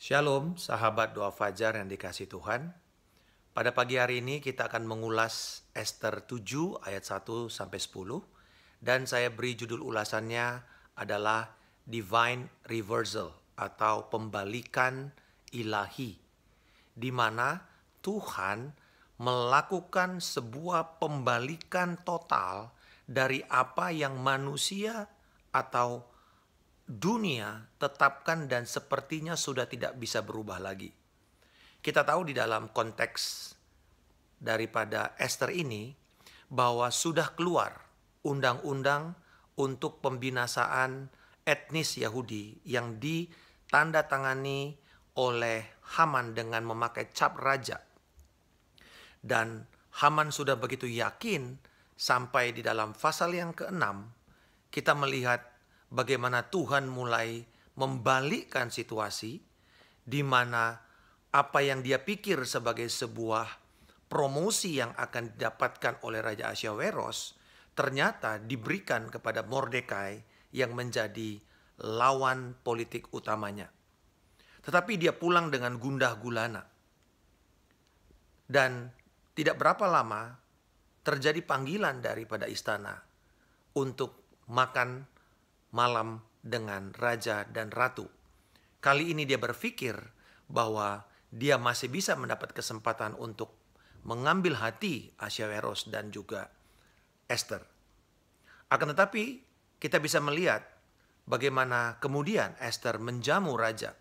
Shalom, sahabat doa fajar yang dikasih Tuhan. Pada pagi hari ini kita akan mengulas Ester 7 ayat 1 sampai 10 dan saya beri judul ulasannya adalah Divine Reversal atau pembalikan ilahi, di mana Tuhan melakukan sebuah pembalikan total dari apa yang manusia atau dunia tetapkan dan sepertinya sudah tidak bisa berubah lagi. Kita tahu di dalam konteks daripada Ester ini bahwa sudah keluar undang-undang untuk pembinasaan etnis Yahudi yang ditandatangani oleh Haman dengan memakai cap raja. Dan Haman sudah begitu yakin sampai di dalam pasal yang ke-6 kita melihat bagaimana Tuhan mulai membalikkan situasi di mana apa yang dia pikir sebagai sebuah promosi yang akan didapatkan oleh Raja Ahasveros ternyata diberikan kepada Mordekai yang menjadi lawan politik utamanya. Tetapi dia pulang dengan gundah gulana. Dan tidak berapa lama terjadi panggilan daripada istana untuk makan malam dengan raja dan ratu. Kali ini dia berpikir bahwa dia masih bisa mendapat kesempatan untuk mengambil hati Ahasveros dan juga Ester. Akan tetapi kita bisa melihat bagaimana kemudian Ester menjamu raja.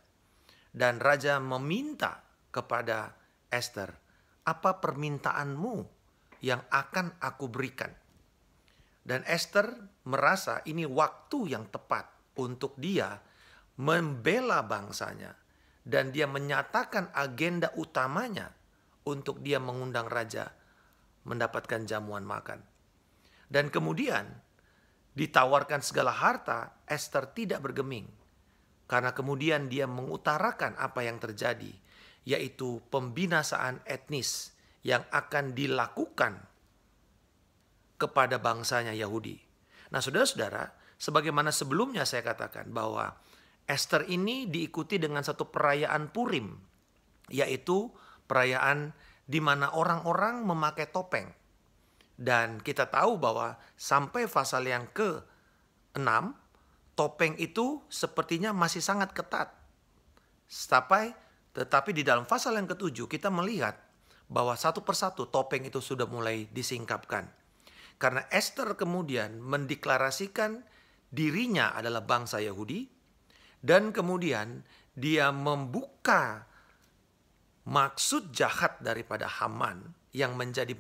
Dan raja meminta kepada Ester, "Apa permintaanmu yang akan aku berikan?" Dan Ester merasa ini waktu yang tepat untuk dia membela bangsanya. Dan dia menyatakan agenda utamanya untuk dia mengundang raja mendapatkan jamuan makan. Dan kemudian ditawarkan segala harta, Ester tidak bergeming. Karena kemudian dia mengutarakan apa yang terjadi, yaitu pembinasaan etnis yang akan dilakukan kepada bangsanya Yahudi. Nah, saudara-saudara, sebagaimana sebelumnya saya katakan bahwa Ester ini diikuti dengan satu perayaan Purim, yaitu perayaan di mana orang-orang memakai topeng. Dan kita tahu bahwa sampai pasal yang ke-6, topeng itu sepertinya masih sangat ketat. Tetapi di dalam pasal yang ke-7 kita melihat bahwa satu persatu topeng itu sudah mulai disingkapkan. Karena Ester kemudian mendeklarasikan dirinya adalah bangsa Yahudi. Dan kemudian dia membuka maksud jahat daripada Haman yang menjadi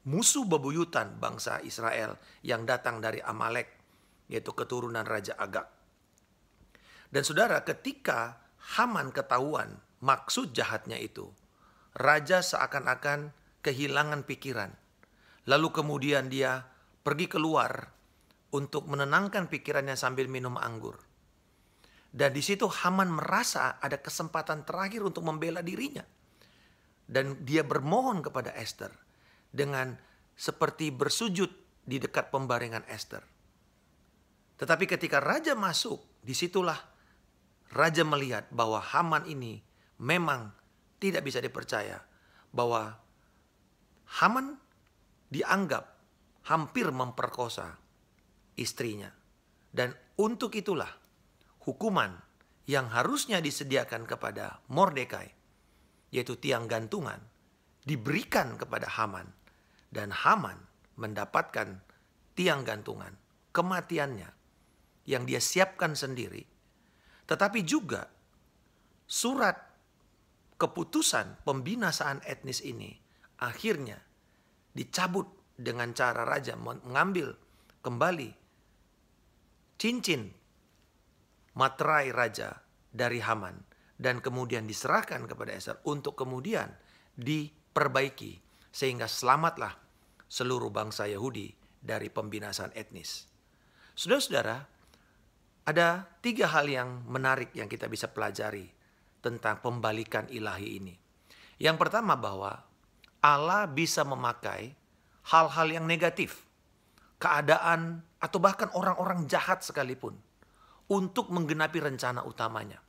musuh bebuyutan bangsa Israel yang datang dari Amalek, yaitu keturunan Raja Agag. Dan saudara, ketika Haman ketahuan maksud jahatnya itu, raja seakan-akan kehilangan pikiran. Lalu kemudian dia pergi keluar untuk menenangkan pikirannya sambil minum anggur. Dan di situ Haman merasa ada kesempatan terakhir untuk membela dirinya. Dan dia bermohon kepada Ester dengan seperti bersujud di dekat pembaringan Ester. Tetapi ketika raja masuk, disitulah raja melihat bahwa Haman ini memang tidak bisa dipercaya. Bahwa Haman dianggap hampir memperkosa istrinya. Dan untuk itulah hukuman yang harusnya disediakan kepada Mordekai, yaitu tiang gantungan, diberikan kepada Haman. Dan Haman mendapatkan tiang gantungan, kematiannya, yang dia siapkan sendiri. Tetapi juga surat keputusan pembinasaan etnis ini akhirnya dicabut dengan cara raja mengambil kembali cincin materai raja dari Haman dan kemudian diserahkan kepada Ester untuk kemudian diperbaiki sehingga selamatlah seluruh bangsa Yahudi dari pembinasaan etnis. Saudara-saudara, ada 3 hal yang menarik yang kita bisa pelajari tentang pembalikan ilahi ini. Yang pertama bahwa Allah bisa memakai hal-hal yang negatif, keadaan atau bahkan orang-orang jahat sekalipun untuk menggenapi rencana utamanya.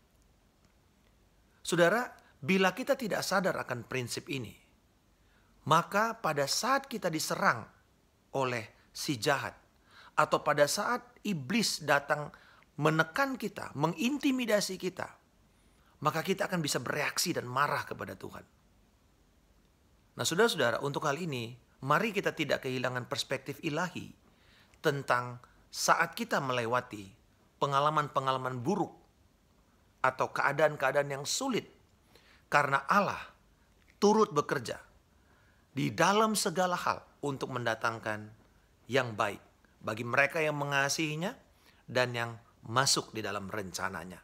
Saudara, bila kita tidak sadar akan prinsip ini, maka pada saat kita diserang oleh si jahat, atau pada saat iblis datang menekan kita, mengintimidasi kita, maka kita akan bisa bereaksi dan marah kepada Tuhan. Nah, saudara-saudara, untuk hal ini, mari kita tidak kehilangan perspektif ilahi tentang saat kita melewati pengalaman-pengalaman buruk atau keadaan-keadaan yang sulit, karena Allah turut bekerja di dalam segala hal untuk mendatangkan yang baik bagi mereka yang mengasihinya dan yang masuk di dalam rencananya.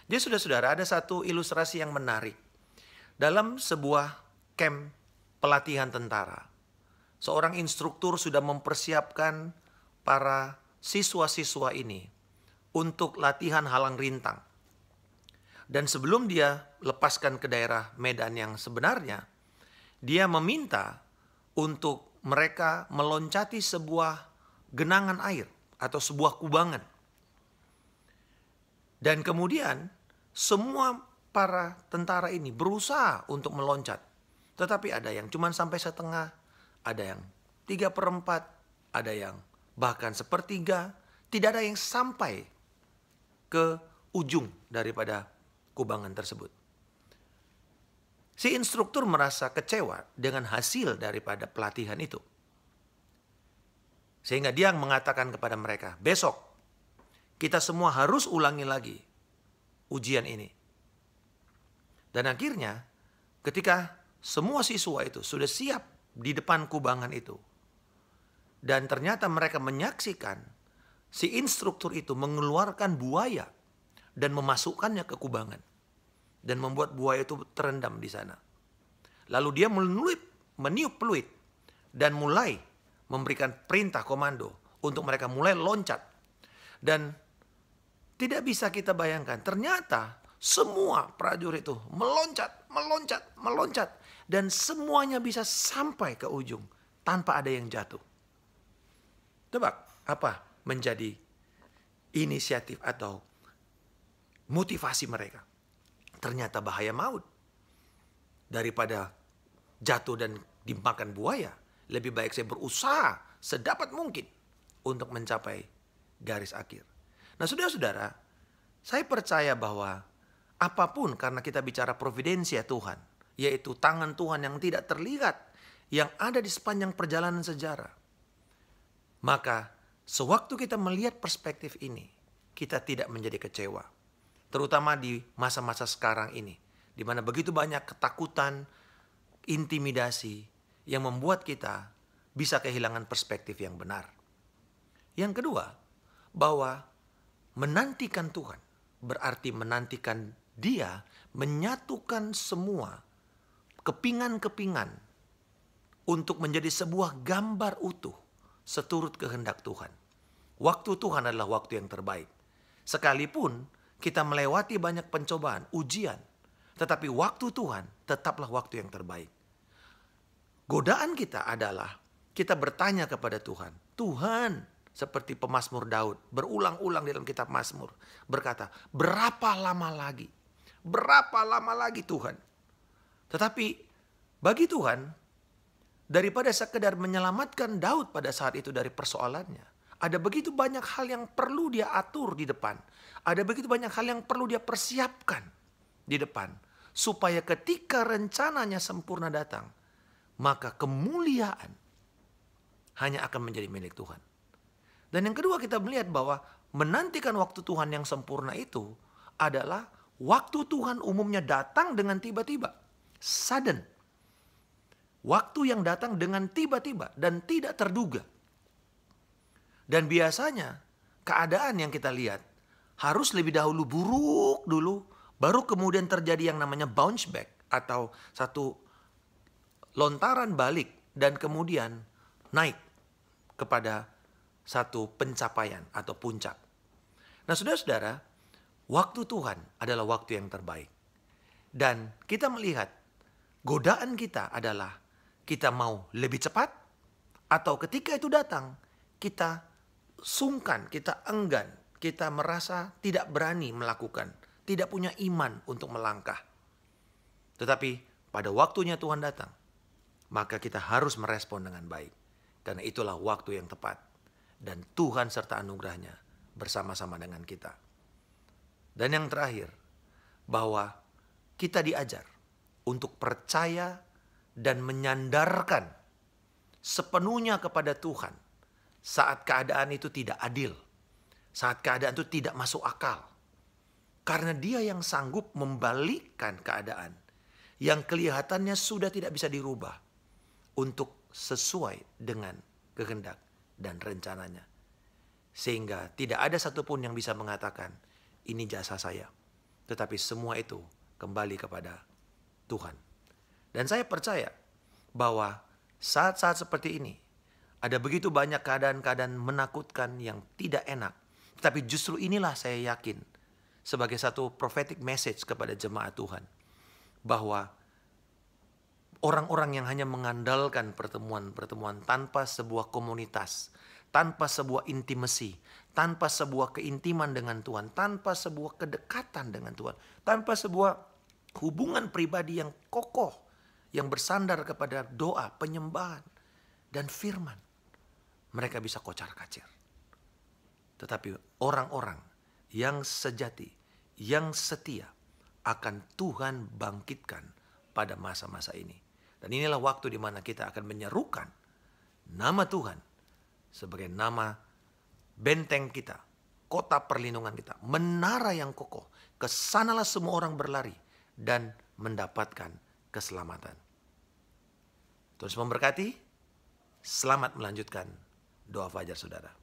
Jadi saudara-saudara, ada satu ilustrasi yang menarik. Dalam sebuah camp pelatihan tentara, seorang instruktur sudah mempersiapkan para siswa-siswa ini untuk latihan halang rintang. Dan sebelum dia lepaskan ke daerah medan yang sebenarnya, dia meminta untuk mereka meloncati sebuah genangan air atau sebuah kubangan. Dan kemudian semua para tentara ini berusaha untuk meloncat. Tetapi ada yang cuma sampai setengah, ada yang 3/4, ada yang bahkan 1/3. Tidak ada yang sampai ke ujung daripada kubangan tersebut. Si instruktur merasa kecewa dengan hasil daripada pelatihan itu. Sehingga dia mengatakan kepada mereka, besok kita semua harus ulangi lagi ujian ini. Dan akhirnya ketika semua siswa itu sudah siap di depan kubangan itu, dan ternyata mereka menyaksikan si instruktur itu mengeluarkan buaya dan memasukkannya ke kubangan dan membuat buaya itu terendam di sana. Lalu dia meniup peluit dan mulai memberikan perintah komando untuk mereka mulai loncat. Dan tidak bisa kita bayangkan, ternyata semua prajurit itu meloncat dan semuanya bisa sampai ke ujung tanpa ada yang jatuh. Tebak apa menjadi inisiatif atau motivasi mereka? Ternyata bahaya maut. Daripada jatuh dan dimakan buaya, lebih baik saya berusaha sedapat mungkin untuk mencapai garis akhir. Nah, saudara-saudara, saya percaya bahwa apapun, karena kita bicara providensia Tuhan, yaitu tangan Tuhan yang tidak terlihat, yang ada di sepanjang perjalanan sejarah, maka sewaktu kita melihat perspektif ini, kita tidak menjadi kecewa. Terutama di masa-masa sekarang ini, di mana begitu banyak ketakutan, intimidasi, yang membuat kita bisa kehilangan perspektif yang benar. Yang kedua, bahwa menantikan Tuhan berarti menantikan Dia menyatukan semua kepingan-kepingan untuk menjadi sebuah gambar utuh seturut kehendak Tuhan. Waktu Tuhan adalah waktu yang terbaik. Sekalipun kita melewati banyak pencobaan, ujian, tetapi waktu Tuhan tetaplah waktu yang terbaik. Godaan kita adalah kita bertanya kepada Tuhan. Tuhan, seperti pemazmur Daud berulang-ulang dalam kitab Mazmur berkata, berapa lama lagi? Berapa lama lagi Tuhan? Tetapi bagi Tuhan, daripada sekedar menyelamatkan Daud pada saat itu dari persoalannya, ada begitu banyak hal yang perlu dia atur di depan. Ada begitu banyak hal yang perlu dia persiapkan di depan. Supaya ketika rencananya sempurna datang, maka kemuliaan hanya akan menjadi milik Tuhan. Dan yang kedua, kita melihat bahwa menantikan waktu Tuhan yang sempurna itu adalah waktu Tuhan umumnya datang dengan tiba-tiba. Sudden. Waktu yang datang dengan tiba-tiba dan tidak terduga. Dan biasanya keadaan yang kita lihat harus lebih dahulu buruk dulu, baru kemudian terjadi yang namanya bounce back atau satu lontaran balik dan kemudian naik kepada satu pencapaian atau puncak. Nah, saudara-saudara, waktu Tuhan adalah waktu yang terbaik. Dan kita melihat godaan kita adalah kita mau lebih cepat atau ketika itu datang kita sungkan, kita enggan, kita merasa tidak berani melakukan, tidak punya iman untuk melangkah. Tetapi pada waktunya Tuhan datang, maka kita harus merespon dengan baik. Karena itulah waktu yang tepat. Dan Tuhan serta anugerahnya bersama-sama dengan kita. Dan yang terakhir, bahwa kita diajar untuk percaya dan menyandarkan sepenuhnya kepada Tuhan saat keadaan itu tidak adil. Saat keadaan itu tidak masuk akal. Karena Dia yang sanggup membalikkan keadaan yang kelihatannya sudah tidak bisa dirubah untuk sesuai dengan kehendak dan rencananya. Sehingga tidak ada satupun yang bisa mengatakan, ini jasa saya. Tetapi semua itu kembali kepada Tuhan. Dan saya percaya bahwa saat-saat seperti ini, ada begitu banyak keadaan-keadaan menakutkan yang tidak enak. Tetapi justru inilah saya yakin, sebagai satu prophetic message kepada jemaat Tuhan, bahwa orang-orang yang hanya mengandalkan pertemuan-pertemuan tanpa sebuah komunitas, tanpa sebuah intimacy, tanpa sebuah keintiman dengan Tuhan, tanpa sebuah kedekatan dengan Tuhan, tanpa sebuah hubungan pribadi yang kokoh, yang bersandar kepada doa, penyembahan, dan firman, mereka bisa kocar-kacir. Tetapi orang-orang yang sejati, yang setia, akan Tuhan bangkitkan pada masa-masa ini. Dan inilah waktu di mana kita akan menyerukan nama Tuhan sebagai nama benteng kita, kota perlindungan kita, menara yang kokoh. Kesanalah semua orang berlari dan mendapatkan keselamatan. Terus memberkati, selamat melanjutkan doa fajar saudara.